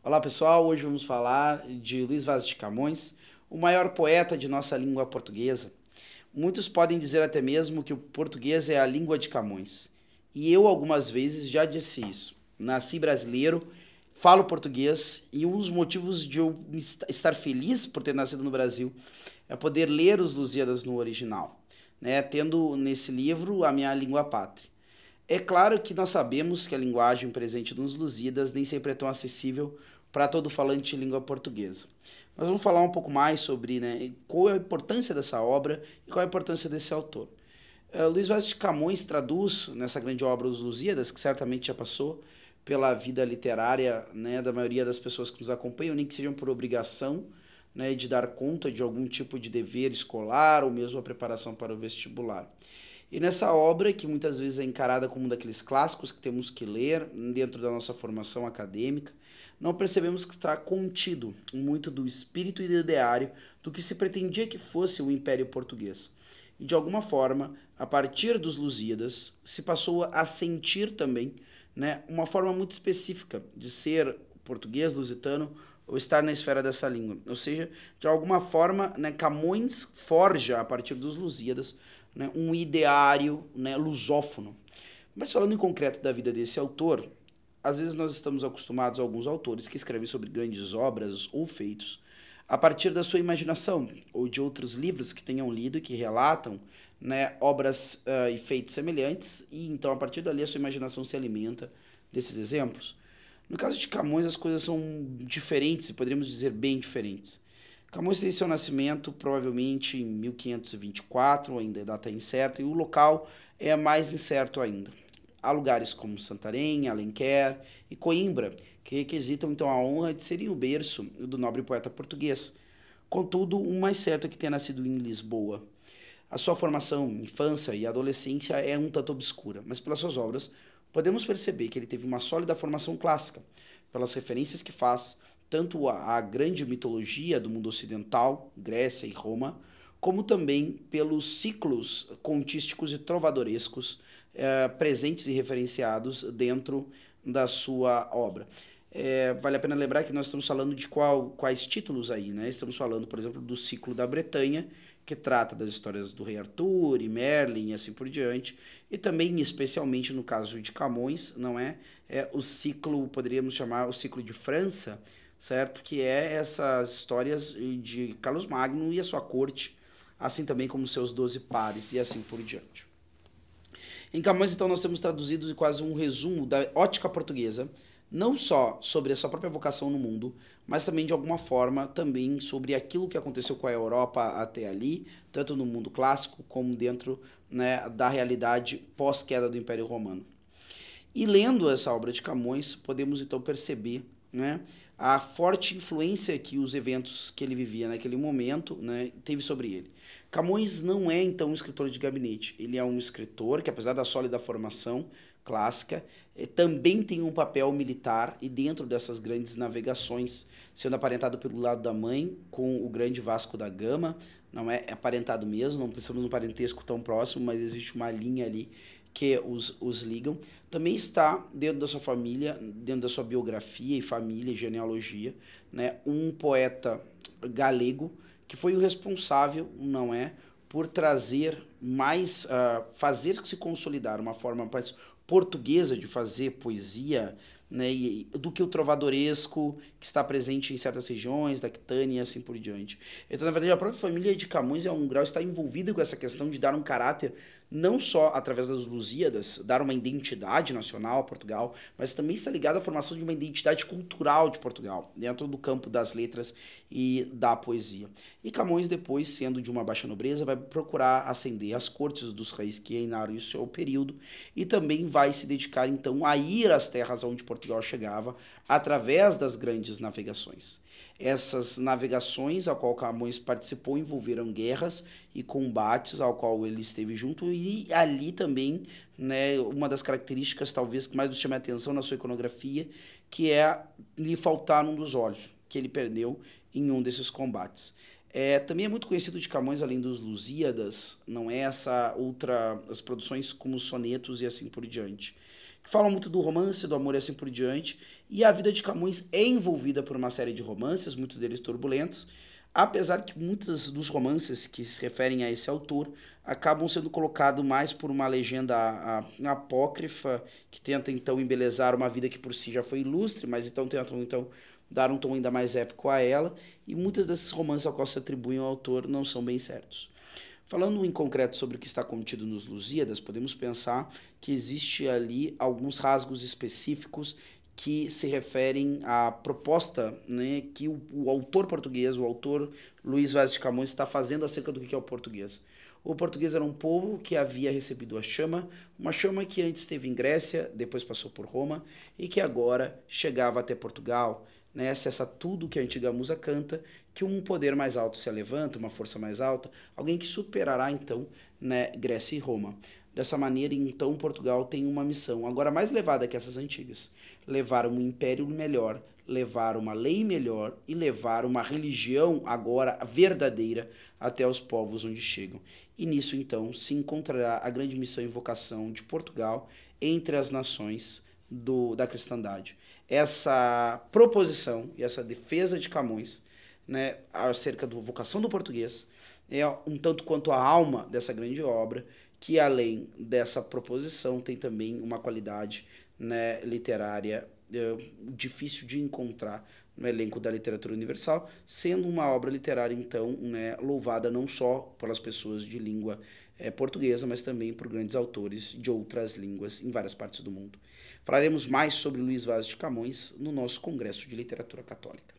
Olá pessoal, hoje vamos falar de Luís Vaz de Camões, o maior poeta de nossa língua portuguesa. Muitos podem dizer até mesmo que o português é a língua de Camões. E eu algumas vezes já disse isso. Nasci brasileiro, falo português e um dos motivos de eu estar feliz por ter nascido no Brasil é poder ler os Lusíadas no original, né? Tendo nesse livro a minha língua pátria. É claro que nós sabemos que a linguagem presente nos Lusíadas nem sempre é tão acessível para todo falante de língua portuguesa. Nós vamos falar um pouco mais sobre, né, qual é a importância dessa obra e qual é a importância desse autor. Luís Vaz de Camões traduz nessa grande obra Os Lusíadas, que certamente já passou pela vida literária, né, da maioria das pessoas que nos acompanham, nem que sejam por obrigação, né, de dar conta de algum tipo de dever escolar ou mesmo a preparação para o vestibular. E nessa obra, que muitas vezes é encarada como um daqueles clássicos que temos que ler dentro da nossa formação acadêmica, não percebemos que está contido muito do espírito e do ideário do que se pretendia que fosse o Império Português. E de alguma forma, a partir dos Lusíadas, se passou a sentir também, né, uma forma muito específica de ser português, lusitano, ou estar na esfera dessa língua. Ou seja, de alguma forma, né, Camões forja, a partir dos Lusíadas, né, um ideário, né, lusófono. Mas falando em concreto da vida desse autor, às vezes nós estamos acostumados a alguns autores que escrevem sobre grandes obras ou feitos a partir da sua imaginação, ou de outros livros que tenham lido e que relatam, né, obras e feitos semelhantes, e então a partir dali a sua imaginação se alimenta desses exemplos. No caso de Camões, as coisas são diferentes, e poderíamos dizer bem diferentes. Camões tem seu nascimento provavelmente em 1524, ainda a data é incerta, e o local é mais incerto ainda. Há lugares como Santarém, Alenquer e Coimbra, que requisitam então a honra de serem o berço do nobre poeta português. Contudo, o mais certo é que tenha nascido em Lisboa. A sua formação, infância e adolescência é um tanto obscura, mas pelas suas obras podemos perceber que ele teve uma sólida formação clássica, pelas referências que faz tanto à grande mitologia do mundo ocidental, Grécia e Roma, como também pelos ciclos contísticos e trovadorescos presentes e referenciados dentro da sua obra. Vale a pena lembrar que nós estamos falando de quais títulos aí, né? Estamos falando, por exemplo, do ciclo da Bretanha, que trata das histórias do rei Arthur e Merlin e assim por diante, e também, especialmente no caso de Camões, não é? O ciclo, poderíamos chamar o ciclo de França, certo? Que é essas histórias de Carlos Magno e a sua corte, assim também como seus 12 pares e assim por diante. Em Camões, então, nós temos traduzido quase um resumo da ótica portuguesa, não só sobre a sua própria vocação no mundo, mas também, de alguma forma, também sobre aquilo que aconteceu com a Europa até ali, tanto no mundo clássico como dentro, né, da realidade pós-queda do Império Romano. E lendo essa obra de Camões, podemos então perceber, né, a forte influência que os eventos que ele vivia naquele momento, né, teve sobre ele. Camões não é então um escritor de gabinete, ele é um escritor que, apesar da sólida formação clássica, também tem um papel militar e dentro dessas grandes navegações, sendo aparentado pelo lado da mãe com o grande Vasco da Gama, não é aparentado mesmo, não precisamos de um parentesco tão próximo, mas existe uma linha ali que os ligam. Também está dentro da sua família, dentro da sua biografia e família e genealogia, né, um poeta galego que foi o responsável, não é, por trazer mais, fazer se consolidar uma forma mais portuguesa de fazer poesia, né, do que o trovadoresco que está presente em certas regiões da Aquitânia e assim por diante. Então, na verdade, a própria família de Camões, em algum grau, está envolvida com essa questão de dar um caráter não só através das Lusíadas, dar uma identidade nacional a Portugal, mas também está ligado à formação de uma identidade cultural de Portugal, dentro do campo das letras e da poesia. E Camões, depois, sendo de uma baixa nobreza, vai procurar ascender às cortes dos reis que reinaram em seu período e também vai se dedicar, então, a ir às terras onde Portugal chegava através das grandes navegações. Essas navegações ao qual Camões participou envolveram guerras e combates ao qual ele esteve junto e ali também, né, uma das características talvez que mais nos chame a atenção na sua iconografia, que é lhe faltar um dos olhos, que ele perdeu em um desses combates. Também é muito conhecido de Camões, além dos Lusíadas, não é essa outra, as produções como sonetos e assim por diante, que falam muito do romance, do amor e assim por diante, E a vida de Camões é envolvida por uma série de romances, muitos deles turbulentos, apesar que muitos dos romances que se referem a esse autor acabam sendo colocados mais por uma legenda apócrifa, que tenta então embelezar uma vida que por si já foi ilustre, mas então tentam então dar um tom ainda mais épico a ela, e muitos desses romances ao qual se atribuem ao autor não são bem certos. Falando em concreto sobre o que está contido nos Lusíadas, podemos pensar que existe ali alguns rasgos específicos que se referem à proposta, né, que o autor português, o autor Luís Vaz de Camões, está fazendo acerca do que é o português. O português era um povo que havia recebido a chama, uma chama que antes esteve em Grécia, depois passou por Roma e que agora chegava até Portugal, né, acessa tudo que a antiga musa canta, que um poder mais alto se levanta, uma força mais alta, alguém que superará então, né, Grécia e Roma. Dessa maneira, então, Portugal tem uma missão, agora mais elevada que essas antigas: levar um império melhor, levar uma lei melhor e levar uma religião agora verdadeira até os povos onde chegam. E nisso, então, se encontrará a grande missão e vocação de Portugal entre as nações da cristandade. Essa proposição e essa defesa de Camões, né, acerca da vocação do português é um tanto quanto a alma dessa grande obra, que além dessa proposição tem também uma qualidade, né, literária difícil de encontrar no elenco da literatura universal, sendo uma obra literária então, né, louvada não só pelas pessoas de língua portuguesa, mas também por grandes autores de outras línguas em várias partes do mundo. Falaremos mais sobre Luís Vaz de Camões no nosso Congresso de Literatura Católica.